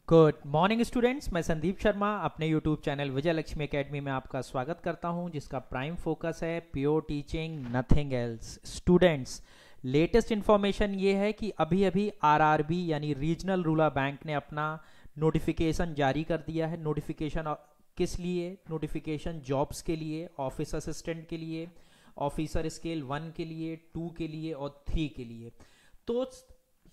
Good morning students, मैं संदीप शर्मा अपने YouTube channel विजय Lakshmi academy में आपका स्वागत करता हूं, जिसका प्राइम फोकस है pure teaching nothing else. Students, latest information ये है कि अभी अभी आरआरबी यानी रीजनल रूरल बैंक ने अपना नोटिफिकेशन जारी कर दिया है। नोटिफिकेशन किस लिए? नोटिफिकेशन जॉब्स के लिए, ऑफिस असिस्टेंट के लिए, ऑफिसर स्केल 1 के लिए, 2 के लिए और 3 के लिए। तो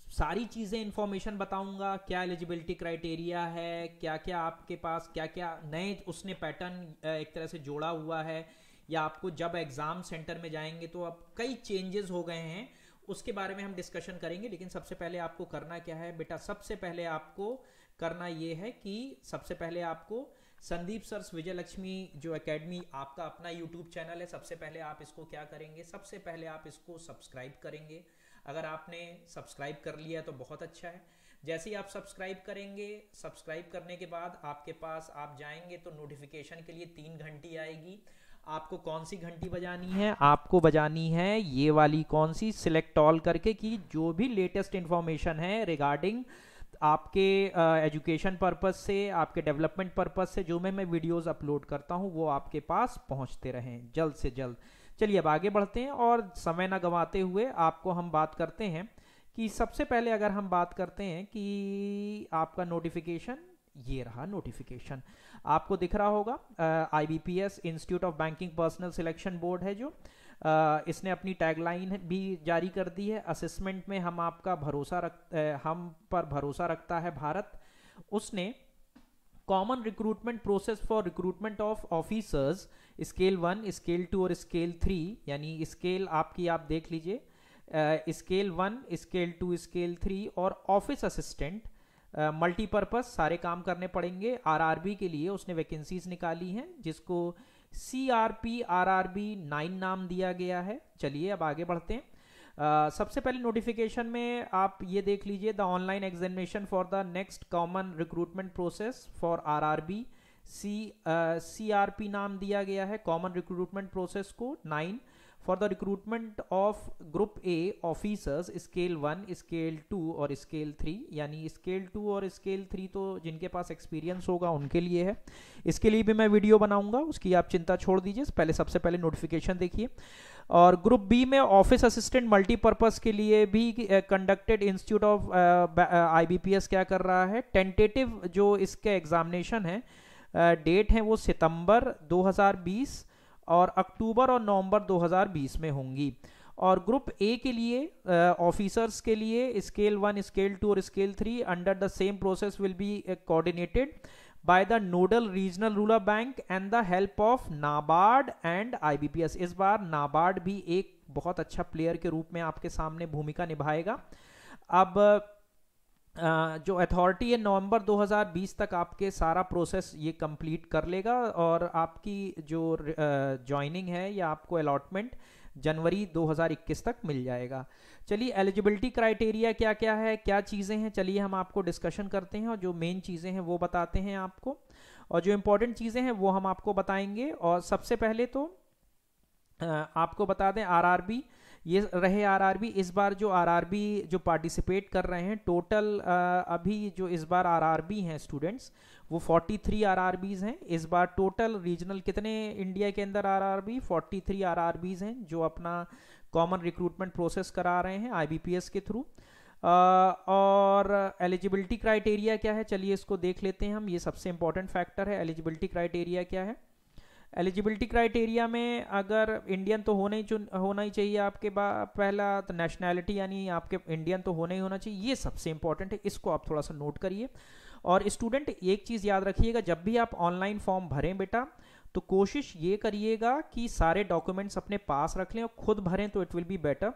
सारी चीज़ें इंफॉर्मेशन बताऊंगा, क्या एलिजिबिलिटी क्राइटेरिया है, क्या क्या आपके पास क्या क्या नए उसने पैटर्न एक तरह से जोड़ा हुआ है, या आपको जब एग्ज़ाम सेंटर में जाएंगे तो अब कई चेंजेस हो गए हैं, उसके बारे में हम डिस्कशन करेंगे। लेकिन सबसे पहले आपको करना क्या है बेटा? सबसे पहले आपको करना ये है कि सबसे पहले आपको संदीप सर्स विजय लक्ष्मी जो एकेडमी आपका अपना यूट्यूब चैनल है, सबसे पहले आप इसको क्या करेंगे? सबसे पहले आप इसको सब्सक्राइब करेंगे। अगर आपने सब्सक्राइब कर लिया तो बहुत अच्छा है। जैसे ही आप सब्सक्राइब करेंगे, सब्सक्राइब करने के बाद आपके पास आप जाएंगे तो नोटिफिकेशन के लिए 3 घंटी आएगी। आपको कौन सी घंटी बजानी है? आपको बजानी है ये वाली, कौन सी? सिलेक्ट ऑल करके, कि जो भी लेटेस्ट इंफॉर्मेशन है रिगार्डिंग आपके एजुकेशन पर्पस से, आपके डेवलपमेंट पर्पस से जो मैं वीडियोस अपलोड करता हूं वो आपके पास पहुंचते रहें जल्द से जल्द। चलिए अब आगे बढ़ते हैं और समय ना गंवाते हुए आपको हम बात करते हैं कि सबसे पहले अगर हम बात करते हैं कि आपका नोटिफिकेशन, ये रहा नोटिफिकेशन, आपको दिख रहा होगा। IBPS institute of banking personal selection board है जो इसने अपनी टैगलाइन भी जारी कर दी है, असेसमेंट में हम आपका हम पर भरोसा रखता है भारत। उसने common recruitment process for recruitment of officers scale 1, scale 2 और स्केल 3, यानी स्केल आपकी आप देख लीजिए, स्केल 1, स्केल 2, स्केल 3 और ऑफिस असिस्टेंट मल्टीपर्पज सारे काम करने पड़ेंगे। आरआरबी के लिए उसने वैकेंसीज निकाली हैं, जिसको सीआरपी आरआरबी 9 नाम दिया गया है। चलिए अब आगे बढ़ते हैं। सबसे पहले नोटिफिकेशन में आप ये देख लीजिए, the online examination for the next common recruitment process for RRB CRP नाम दिया गया है। कॉमन रिक्रूटमेंट प्रोसेस को 9 for the recruitment of group A officers scale 1, scale 2 और स्केल 3, यानी स्केल 2 और स्केल 3 तो जिनके पास एक्सपीरियंस होगा उनके लिए है। इसके लिए भी मैं वीडियो बनाऊंगा, उसकी आप चिंता छोड़ दीजिए। पहले सबसे पहले नोटिफिकेशन देखिए। और ग्रुप बी में ऑफिस असिस्टेंट मल्टीपर्पज के लिए भी कंडक्टेड इंस्टीट्यूट ऑफ आईबीपीएस क्या कर रहा है, टेंटेटिव जो इसके एग्जामिनेशन है डेट है वो सितंबर 2020 और अक्टूबर और नवंबर 2020 में होंगी। और ग्रुप ए के लिए ऑफिसर्स के लिए स्केल 1, स्केल 2 और scale 3 under the same process will be coordinated by the nodal regional rural bank and the help of NABARD and IBPS. इस बार नाबार्ड भी एक बहुत अच्छा प्लेयर के रूप में आपके सामने भूमिका निभाएगा। अब जो अथॉरिटी है नवंबर 2020 तक आपके सारा प्रोसेस ये कंप्लीट कर लेगा और आपकी जो ज्वाइनिंग है या आपको अलॉटमेंट जनवरी 2021 तक मिल जाएगा। चलिए एलिजिबिलिटी क्राइटेरिया क्या क्या है, क्या चीज़ें हैं, चलिए हम आपको डिस्कशन करते हैं और जो मेन चीज़ें हैं वो बताते हैं आपको, और जो इंपॉर्टेंट चीज़ें हैं वो हम आपको बताएंगे। और सबसे पहले तो आपको बता दें आरआरबी, ये रहे आरआरबी। इस बार जो आरआरबी जो पार्टिसिपेट कर रहे हैं टोटल अभी जो इस बार आरआरबी हैं स्टूडेंट्स वो 43 आरआरबीज हैं। इस बार टोटल रीजनल कितने इंडिया के अंदर आरआरबी? 43 आरआरबीज हैं जो अपना कॉमन रिक्रूटमेंट प्रोसेस करा रहे हैं आईबीपीएस के थ्रू। और एलिजिबिलिटी क्राइटेरिया क्या है, चलिए इसको देख लेते हैं हम। ये सबसे इंपॉर्टेंट फैक्टर है। एलिजिबिलिटी क्राइटेरिया क्या है? एलिजिबिलिटी क्राइटेरिया में अगर इंडियन तो होना ही चाहिए आपके पहला तो नेशनैलिटी, यानी आपके इंडियन तो होना ही होना चाहिए, ये सबसे इंपॉर्टेंट है, इसको आप थोड़ा सा नोट करिए। और स्टूडेंट एक चीज़ याद रखिएगा, जब भी आप ऑनलाइन फॉर्म भरें बेटा तो कोशिश ये करिएगा कि सारे डॉक्यूमेंट्स अपने पास रख लें और खुद भरें तो इट विल बी बेटर।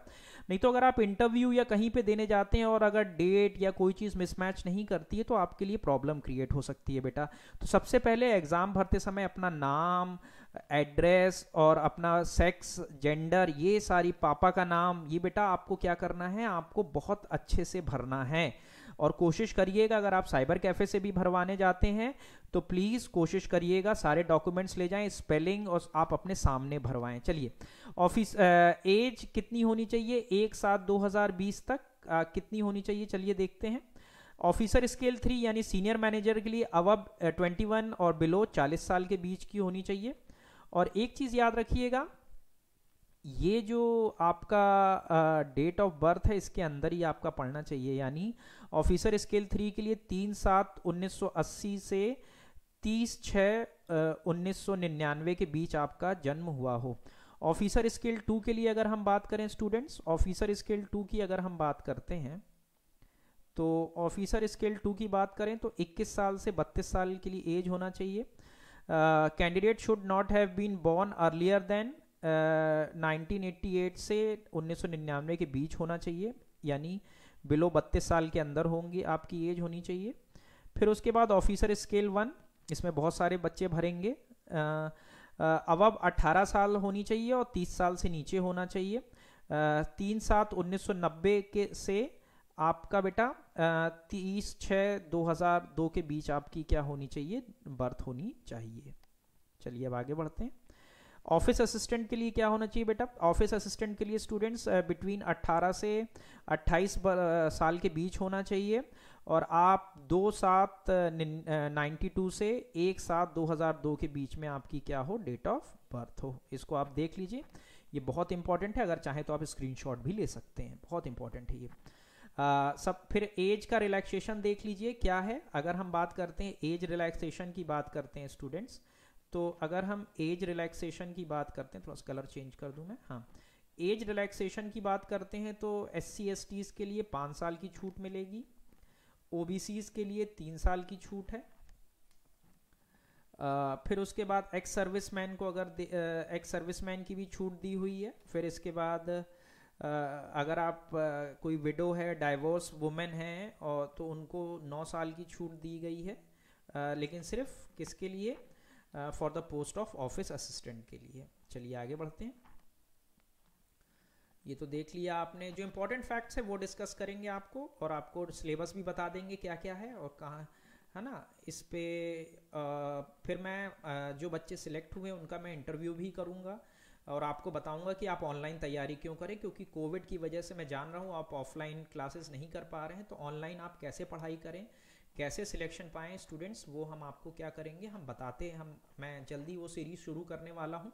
नहीं तो अगर आप इंटरव्यू या कहीं पे देने जाते हैं और अगर डेट या कोई चीज़ मिसमैच नहीं करती है तो आपके लिए प्रॉब्लम क्रिएट हो सकती है बेटा। तो सबसे पहले एग्ज़ाम भरते समय अपना नाम, एड्रेस और अपना सेक्स, जेंडर, ये सारी, पापा का नाम, ये बेटा आपको क्या करना है, आपको बहुत अच्छे से भरना है। और कोशिश करिएगा अगर आप साइबर कैफ़े से भी भरवाने जाते हैं तो प्लीज़ कोशिश करिएगा सारे डॉक्यूमेंट्स ले जाएं, स्पेलिंग और आप अपने सामने भरवाएं। चलिए ऑफिस एज कितनी होनी चाहिए 1/7/2020 तक कितनी होनी चाहिए, चलिए देखते हैं। ऑफिसर स्केल 3 यानी सीनियर मैनेजर के लिए अबव 21 और बिलो 40 साल के बीच की होनी चाहिए। और एक चीज़ याद रखिएगा, ये जो आपका डेट ऑफ बर्थ है इसके अंदर ही आपका पढ़ना चाहिए, यानी ऑफिसर स्केल 3 के लिए 3/7/1980 से 30/6/1999 के बीच आपका जन्म हुआ हो। ऑफिसर स्केल 2 के लिए अगर हम बात करें स्टूडेंट्स, ऑफिसर स्केल 2 की अगर हम बात करते हैं तो ऑफिसर स्केल 2 की बात करें तो 21 साल से 32 साल के लिए एज होना चाहिए। Candidate should not have been born earlier than 1988 से 1999 के बीच होना चाहिए, यानी बिलो 32 साल के अंदर होंगी आपकी एज होनी चाहिए। फिर उसके बाद ऑफिसर स्केल 1, इसमें बहुत सारे बच्चे भरेंगे। अबव 18 साल होनी चाहिए और 30 साल से नीचे होना चाहिए। 3/7/1990 के से आपका बेटा 30/6/2002 के बीच आपकी क्या होनी चाहिए, बर्थ होनी चाहिए। चलिए अब आगे बढ़ते हैं। ऑफिस असिस्टेंट के लिए क्या होना चाहिए बेटा? ऑफिस असिस्टेंट के लिए स्टूडेंट्स बिटवीन 18 से 28 साल के बीच होना चाहिए, और आप 2/7/92 से 1/7/2002 के बीच में आपकी क्या हो, डेट ऑफ बर्थ हो। इसको आप देख लीजिए, ये बहुत इंपॉर्टेंट है, अगर चाहें तो आप स्क्रीनशॉट भी ले सकते हैं, बहुत इंपॉर्टेंट है ये। सब फिर एज का रिलैक्सेशन देख लीजिए क्या है। अगर हम बात करते हैं एज रिलैक्सेशन की बात करते हैं स्टूडेंट्स, तो अगर हम एज रिलैक्सेशन की बात करते हैं, थोड़ा सा कलर चेंज कर दूं मैं, हाँ, एज रिलैक्सेशन की बात करते हैं तो SC/STs के लिए 5 साल की छूट मिलेगी, OBCs के लिए 3 साल की छूट है। फिर उसके बाद एक्स सर्विसमैन को अगर एक्स सर्विसमैन की भी छूट दी हुई है। फिर इसके बाद अगर आप कोई विडो है, डाइवोर्स वुमेन है, और तो उनको 9 साल की छूट दी गई है, लेकिन सिर्फ किसके लिए, for the post of office assistant के लिए। चलिए आगे बढ़ते हैं। ये तो देख लिया आपने, जो इंपॉर्टेंट फैक्ट्स है वो डिस्कस करेंगे आपको, और आपको सिलेबस भी बता देंगे क्या क्या है और कहाँ, है ना। इस पे फिर मैं जो बच्चे सिलेक्ट हुए उनका मैं इंटरव्यू भी करूँगा, और आपको बताऊंगा कि आप ऑनलाइन तैयारी क्यों करें, क्योंकि कोविड की वजह से मैं जान रहा हूँ आप ऑफलाइन क्लासेस नहीं कर पा रहे हैं, तो ऑनलाइन आप कैसे पढ़ाई करें, कैसे सिलेक्शन पाएँ स्टूडेंट्स, वो हम आपको क्या करेंगे, हम बताते हैं। मैं जल्दी वो सीरीज़ शुरू करने वाला हूँ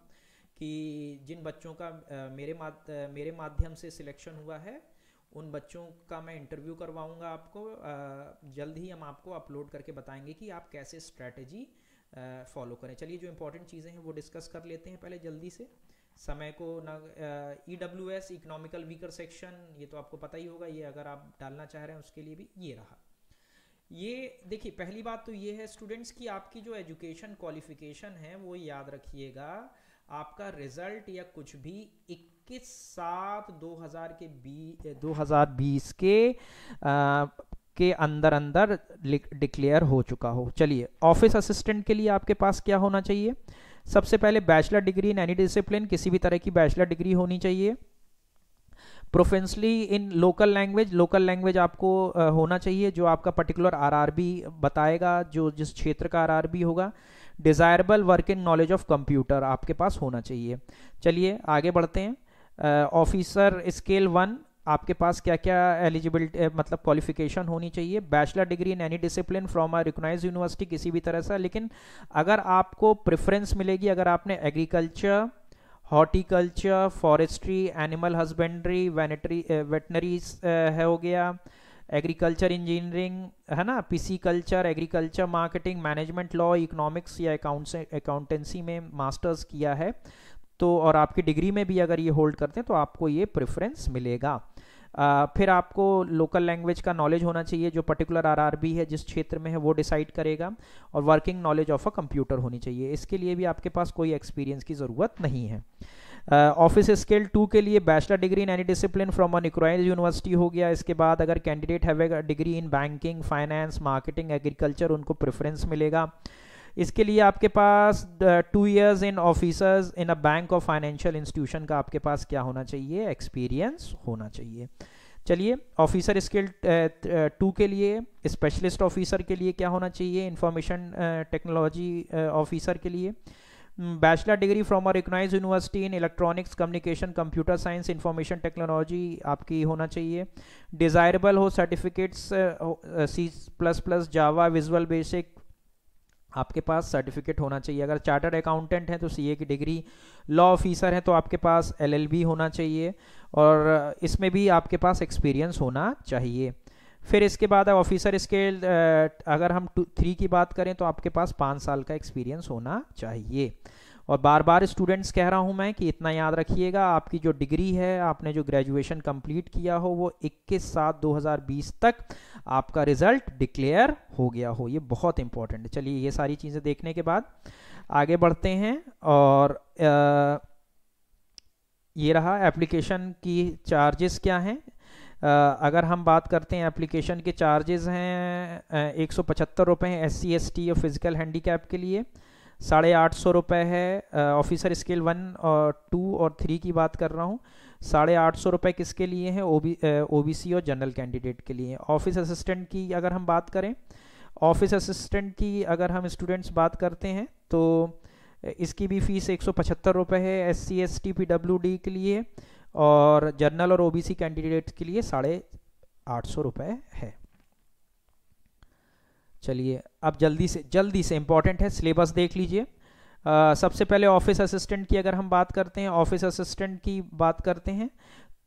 कि जिन बच्चों का मेरे माध्यम से सिलेक्शन हुआ है उन बच्चों का मैं इंटरव्यू करवाऊँगा आपको। जल्द ही हम आपको अपलोड करके बताएंगे कि आप कैसे स्ट्रैटेजी फॉलो करें। चलिए जो इंपॉर्टेंट चीज़ें हैं वो डिस्कस कर लेते हैं पहले जल्दी से, समय को ना। EWS इकोनॉमिकल वीकर सेक्शन, ये तो आपको पता ही होगा, ये अगर आप डालना चाह रहे हैं उसके लिए भी ये रहा। ये देखिए, पहली बात तो ये है स्टूडेंट्स की आपकी जो एजुकेशन क्वालिफिकेशन है वो याद रखिएगा, आपका रिजल्ट या कुछ भी 21/7/2020 के अंदर डिक्लेयर हो चुका हो। चलिए ऑफिस असिस्टेंट के लिए आपके पास क्या होना चाहिए? सबसे पहले bachelor degree in any discipline, किसी भी तरह की बैचलर डिग्री होनी चाहिए। प्रोफेशनली इन लोकल लैंग्वेज आपको होना चाहिए, जो आपका पर्टिकुलर आरआरबी बताएगा, जो जिस क्षेत्र का आरआरबी होगा। Desirable working knowledge of computer आपके पास होना चाहिए। चलिए आगे बढ़ते हैं। ऑफिसर स्केल 1 आपके पास क्या क्या एलिजिबिलिटी मतलब क्वालिफिकेशन होनी चाहिए? Bachelor degree in any discipline from a recognised university, किसी भी तरह से। लेकिन अगर आपको प्रेफरेंस मिलेगी, अगर आपने agriculture, horticulture, forestry, animal husbandry, veterinary है हो गया, एग्रीकल्चर इंजीनियरिंग है ना, pisciculture, agriculture marketing, management law, economics या अकाउंटेंसी में मास्टर्स किया है तो, और आपकी डिग्री में भी अगर ये होल्ड करते हैं तो आपको ये प्रेफरेंस मिलेगा। फिर आपको लोकल लैंग्वेज का नॉलेज होना चाहिए, जो पर्टिकुलर आरआरबी है जिस क्षेत्र में है वो डिसाइड करेगा, और working knowledge of a computer होनी चाहिए। इसके लिए भी आपके पास कोई एक्सपीरियंस की ज़रूरत नहीं है। ऑफिस स्केल 2 के लिए bachelor degree in any discipline from a recognised university हो गया। इसके बाद अगर candidate have a degree in banking, finance, marketing, agriculture, उनको प्रेफरेंस मिलेगा। इसके लिए आपके पास 2 years in officers in a bank और फाइनेंशियल इंस्टीट्यूशन का आपके पास क्या होना चाहिए? एक्सपीरियंस होना चाहिए। चलिए ऑफिसर स्किल 2 के लिए, स्पेशलिस्ट ऑफिसर के लिए क्या होना चाहिए? इंफॉर्मेशन टेक्नोलॉजी ऑफिसर के लिए bachelor degree from a recognised university in electronics communication computer science information technology आपकी होना चाहिए। डिज़ायरेबल हो certificates C++, Java, visual basic आपके पास सर्टिफिकेट होना चाहिए। अगर चार्टर्ड अकाउंटेंट हैं तो सीए की डिग्री, लॉ ऑफिसर हैं तो आपके पास एलएलबी होना चाहिए, और इसमें भी आपके पास एक्सपीरियंस होना चाहिए। फिर इसके बाद ऑफिसर स्केल अगर हम 3 की बात करें तो आपके पास 5 साल का एक्सपीरियंस होना चाहिए। और बार बार स्टूडेंट्स कह रहा हूं मैं कि इतना याद रखिएगा, आपकी जो डिग्री है, आपने जो ग्रेजुएशन कंप्लीट किया हो, वो 21/7/2020 तक आपका रिजल्ट डिक्लेयर हो गया हो। ये बहुत इंपॉर्टेंट है। चलिए ये सारी चीज़ें देखने के बाद आगे बढ़ते हैं, और ये रहा एप्लीकेशन की चार्जेस क्या हैं। अगर हम बात करते हैं एप्लीकेशन के चार्जेस हैं 175 रुपये हैं SC/ST और फिजिकल हैंडीकैप के लिए, 850 रुपये है ऑफिसर स्केल 1 और 2 और 3 की बात कर रहा हूँ। 850 रुपये किसके लिए हैं? OBC और जनरल कैंडिडेट के लिए। ऑफिस असिस्टेंट की अगर हम बात करें, ऑफिस असिस्टेंट की अगर हम स्टूडेंट्स बात करते हैं तो इसकी भी फीस 175 रुपये है SC/ST PWD के लिए, और जनरल और OBC कैंडिडेट के लिए 850 रुपये है। चलिए अब जल्दी से इंपॉर्टेंट है, सिलेबस देख लीजिए। सबसे पहले ऑफिस असिस्टेंट की अगर हम बात करते हैं, ऑफिस असिस्टेंट की बात करते हैं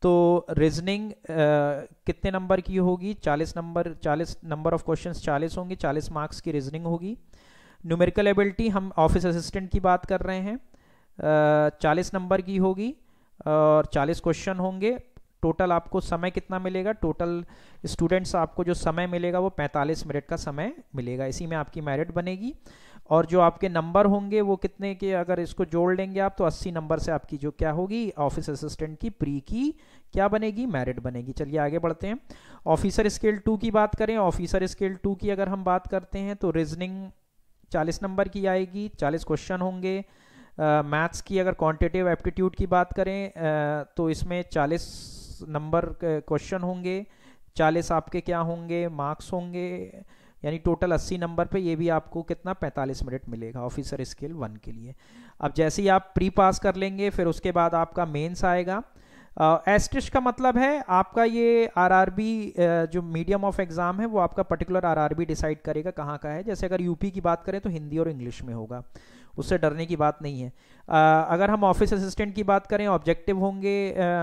तो रीजनिंग कितने नंबर की होगी? 40 नंबर ऑफ क्वेश्चंस 40 होंगे, 40 मार्क्स की रीजनिंग होगी। न्यूमेरिकल एबिलिटी हम ऑफिस असिस्टेंट की बात कर रहे हैं, 40 नंबर की होगी और 40 क्वेश्चन होंगे। टोटल आपको समय कितना मिलेगा? टोटल स्टूडेंट्स आपको जो समय मिलेगा वो 45 मिनट का समय मिलेगा। इसी में आपकी मेरिट बनेगी, और जो आपके नंबर होंगे वो कितने के, अगर इसको जोड़ लेंगे आप तो 80 नंबर से आपकी जो क्या होगी, ऑफिस असिस्टेंट की प्री की क्या बनेगी? मेरिट बनेगी। चलिए आगे बढ़ते हैं। ऑफिसर स्केल 2 की बात करें, ऑफिसर स्केल 2 की अगर हम बात करते हैं तो रीजनिंग 40 नंबर की आएगी, 40 क्वेश्चन होंगे। मैथ्स की अगर क्वांटिटेटिव एप्टीट्यूड की बात करें तो इसमें 40 नंबर क्वेश्चन होंगे, 40 आपके क्या होंगे? मार्क्स होंगे, यानी टोटल 80 नंबर पे ये भी आपको कितना? 45 मिनट मिलेगा ऑफिसर स्केल 1 के लिए। अब जैसे ही आप प्री पास कर लेंगे फिर उसके बाद आपका मेंस आएगा। एस्टिश का मतलब है आपका ये आरआरबी जो मीडियम ऑफ एग्जाम है वो आपका पर्टिकुलर आरआरबी डिसाइड करेगा कहाँ का है। जैसे अगर यूपी की बात करें तो हिंदी और इंग्लिश में होगा, उससे डरने की बात नहीं है। अगर हम ऑफिस असिस्टेंट की बात करें, ऑब्जेक्टिव होंगे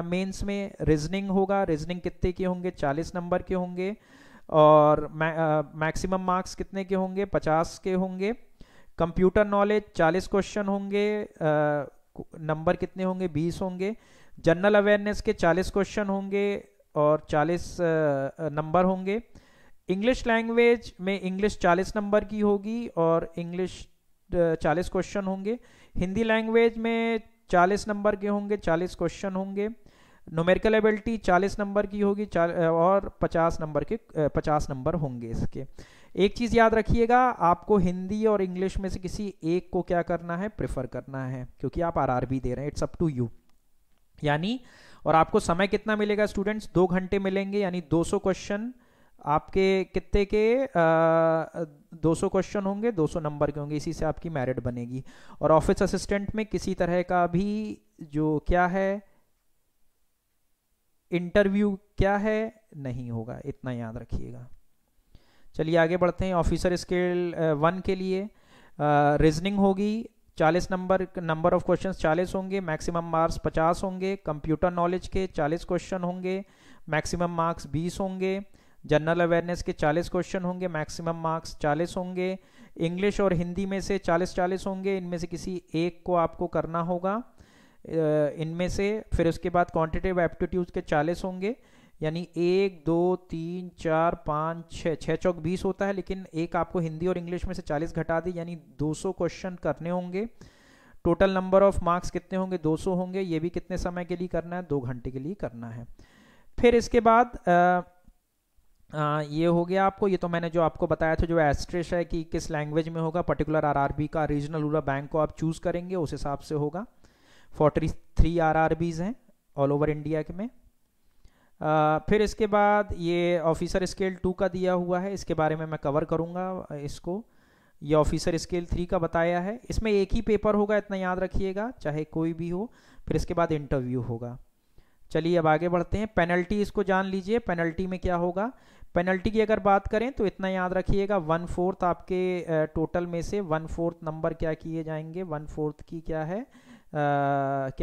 मेंस में, रीजनिंग होगा, रीजनिंग कितने के होंगे? 40 नंबर के होंगे, और मैक्सिमम मार्क्स कितने के होंगे? 50 के होंगे। कंप्यूटर नॉलेज 40 क्वेश्चन होंगे, नंबर कितने होंगे? 20 होंगे। जनरल अवेयरनेस के 40 क्वेश्चन होंगे और 40 नंबर होंगे। इंग्लिश लैंग्वेज में इंग्लिश 40 नंबर की होगी और इंग्लिश 40 क्वेश्चन होंगे। हिंदी लैंग्वेज में 40 नंबर के होंगे, 40 क्वेश्चन होंगे। न्यूमेरिकल एबिलिटी 40 नंबर की होगी और 50 नंबर होंगे इसके। एक चीज़ याद रखिएगा, आपको हिंदी और इंग्लिश में से किसी एक को क्या करना है? प्रेफर करना है, क्योंकि आप आरआरबी दे रहे हैं। It's up to you. यानी और आपको समय कितना मिलेगा स्टूडेंट्स? 2 घंटे मिलेंगे, यानी 200 क्वेश्चन आपके कितने के 200 क्वेश्चन होंगे, 200 नंबर के होंगे। इसी से आपकी मेरिट बनेगी। और ऑफिस असिस्टेंट में किसी तरह का भी जो क्या है, इंटरव्यू क्या है, नहीं होगा, इतना याद रखिएगा। चलिए आगे बढ़ते हैं। ऑफिसर स्केल 1 के लिए रीजनिंग होगी, 40 नंबर ऑफ क्वेश्चंस 40 होंगे, मैक्सिमम मार्क्स 50 होंगे। कंप्यूटर नॉलेज के 40 क्वेश्चन होंगे, मैक्सिमम मार्क्स 20 होंगे। जनरल अवेयरनेस के 40 क्वेश्चन होंगे, मैक्सिमम मार्क्स 40 होंगे। इंग्लिश और हिंदी में से 40 होंगे, इनमें से किसी एक को आपको करना होगा इनमें से। फिर उसके बाद क्वांटिटेटिव एप्टीट्यूड के 40 होंगे, यानी 1 2 3 4 5 6 6 चौक 20 होता है, लेकिन एक आपको हिंदी और इंग्लिश में से 40 घटा दी, यानी 200 क्वेश्चन करने होंगे। टोटल नंबर ऑफ मार्क्स कितने होंगे? 200 होंगे। ये भी कितने समय के लिए करना है? 2 घंटे के लिए करना है। फिर इसके बाद ये हो गया आपको, ये तो मैंने जो आपको बताया था, जो एस्ट्रिश है कि किस लैंग्वेज में होगा, पर्टिकुलर आरआरबी का रीजनल रूरल बैंक को आप चूज करेंगे, उस हिसाब से होगा। 43 आरआरबीज हैं ऑल ओवर इंडिया के में। फिर इसके बाद ये ऑफिसर स्केल 2 का दिया हुआ है, इसके बारे में मैं कवर करूंगा इसको। ये ऑफिसर स्केल 3 का बताया है। इसमें एक ही पेपर होगा, इतना याद रखिएगा, चाहे कोई भी हो। फिर इसके बाद इंटरव्यू होगा। चलिए अब आगे बढ़ते हैं। पेनल्टी इसको जान लीजिए, पेनल्टी में क्या होगा। पेनल्टी की अगर बात करें तो इतना याद रखिएगा, 1/4 आपके टोटल में से 1/4 नंबर क्या किए जाएंगे, 1/4 की क्या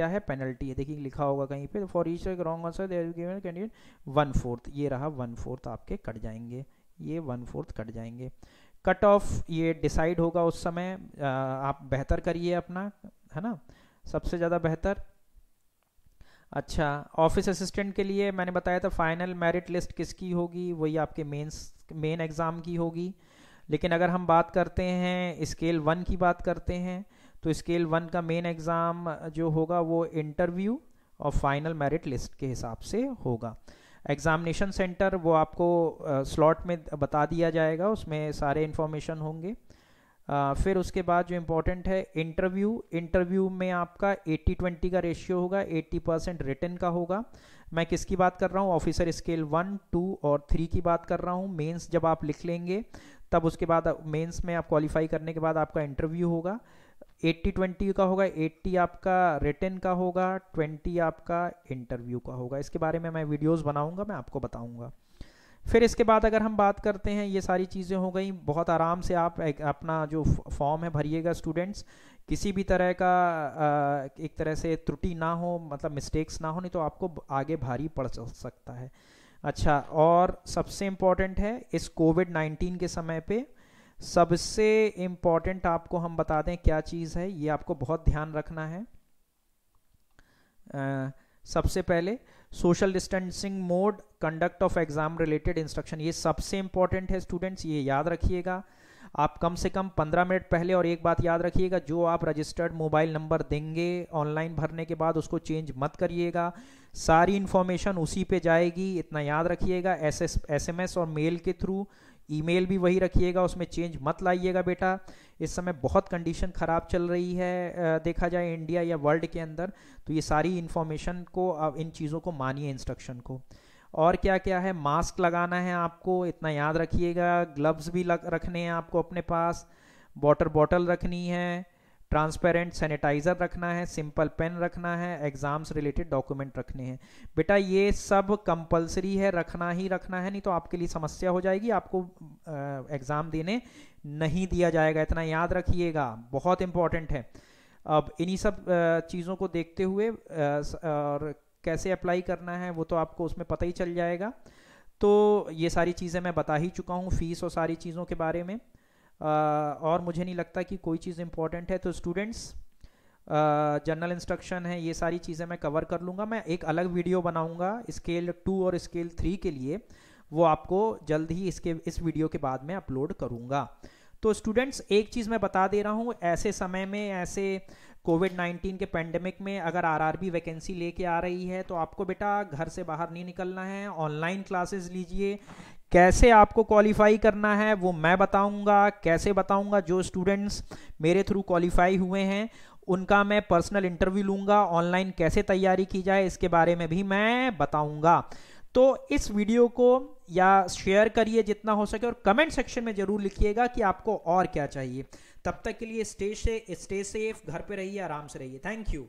है पेनल्टी है। देखिए लिखा होगा कहीं पे, for each wrong answer there is given candidate 1/4, ये रहा 1/4 आपके कट जाएंगे, ये 1/4 कट जाएंगे। कट ऑफ ये डिसाइड होगा उस समय, आप बेहतर करिए अपना, है ना, सबसे ज़्यादा बेहतर। अच्छा, ऑफिस असिस्टेंट के लिए मैंने बताया था फाइनल मेरिट लिस्ट किसकी होगी, वही आपके मेन एग्ज़ाम की होगी। लेकिन अगर हम बात करते हैं स्केल 1 की बात करते हैं, तो स्केल 1 का मेन एग्ज़ाम जो होगा वो इंटरव्यू और फाइनल मेरिट लिस्ट के हिसाब से होगा। एग्ज़ामिनेशन सेंटर वो आपको स्लॉट में बता दिया जाएगा, उसमें सारे इन्फॉर्मेशन होंगे। फिर उसके बाद जो इम्पोर्टेंट है इंटरव्यू में आपका 80-20 का रेशियो होगा, 80% रिटन का होगा। मैं किसकी बात कर रहा हूँ, ऑफिसर स्केल 1, 2 और 3 की बात कर रहा हूँ। मेंस जब आप लिख लेंगे तब उसके बाद मेंस में आप क्वालिफाई करने के बाद आपका इंटरव्यू होगा। 80-20 का होगा, 80 आपका रिटन का होगा, 20 आपका इंटरव्यू का होगा। इसके बारे में मैं वीडियोस बनाऊंगा, मैं आपको बताऊंगा। फिर इसके बाद अगर हम बात करते हैं, ये सारी चीज़ें हो गई। बहुत आराम से आप अपना जो फॉर्म है भरिएगा स्टूडेंट्स, किसी भी तरह का एक तरह से त्रुटि ना हो, मतलब मिस्टेक्स ना हो, नहीं तो आपको आगे भारी पड़ सकता है। अच्छा, और सबसे इम्पॉर्टेंट है इस कोविड-19 के समय पे सबसे इम्पॉर्टेंट आपको हम बता दें क्या चीज़ है, ये आपको बहुत ध्यान रखना है। सबसे पहले social distancing mode, conduct of exam related instruction, ये सबसे इंपॉर्टेंट है स्टूडेंट्स, ये याद रखिएगा। आप कम से कम 15 मिनट पहले, और एक बात याद रखिएगा, जो आप रजिस्टर्ड मोबाइल नंबर देंगे ऑनलाइन भरने के बाद उसको चेंज मत करिएगा, सारी इन्फॉर्मेशन उसी पे जाएगी, इतना याद रखिएगा। SMS और मेल के थ्रू, ईमेल भी वही रखिएगा, उसमें चेंज मत लाइएगा बेटा। इस समय बहुत कंडीशन ख़राब चल रही है देखा जाए इंडिया या वर्ल्ड के अंदर, तो ये सारी इन्फॉर्मेशन को, इन चीज़ों को मानिए, इंस्ट्रक्शन को। और क्या क्या है, मास्क लगाना है आपको, इतना याद रखिएगा। ग्लव्स भी रखने हैं आपको अपने पास, वाटर बॉटल रखनी है, ट्रांसपेरेंट सैनिटाइज़र रखना है, सिंपल पेन रखना है, एग्ज़ाम्स रिलेटेड डॉक्यूमेंट रखने हैं। बेटा ये सब कंपलसरी है, रखना ही रखना है, नहीं तो आपके लिए समस्या हो जाएगी, आपको एग्ज़ाम देने नहीं दिया जाएगा, इतना याद रखिएगा, बहुत इंपॉर्टेंट है। अब इन्हीं सब चीज़ों को देखते हुए और कैसे अप्लाई करना है वो तो आपको उसमें पता ही चल जाएगा। तो ये सारी चीज़ें मैं बता ही चुका हूँ, फीस और सारी चीज़ों के बारे में। और मुझे नहीं लगता कि कोई चीज़ इंपॉर्टेंट है। तो स्टूडेंट्स, जनरल इंस्ट्रक्शन है, ये सारी चीज़ें मैं कवर कर लूँगा। मैं एक अलग वीडियो बनाऊँगा स्केल 2 और स्केल 3 के लिए, वो आपको जल्द ही इस वीडियो के बाद में अपलोड करूँगा। तो स्टूडेंट्स, एक चीज़ मैं बता दे रहा हूँ, ऐसे समय में, ऐसे कोविड-19 के पेंडेमिक में अगर RRB वैकेंसी लेके आ रही है तो आपको बेटा घर से बाहर नहीं निकलना है, ऑनलाइन क्लासेस लीजिए। कैसे आपको क्वालिफाई करना है वो मैं बताऊंगा, कैसे बताऊंगा। जो स्टूडेंट्स मेरे थ्रू क्वालिफाई हुए हैं उनका मैं पर्सनल इंटरव्यू लूँगा, ऑनलाइन कैसे तैयारी की जाए इसके बारे में भी मैं बताऊंगा। तो इस वीडियो को या शेयर करिए जितना हो सके, और कमेंट सेक्शन में ज़रूर लिखिएगा कि आपको और क्या चाहिए। तब तक के लिए स्टे सेफ, घर पे रहिए, आराम से रहिए। Thank you.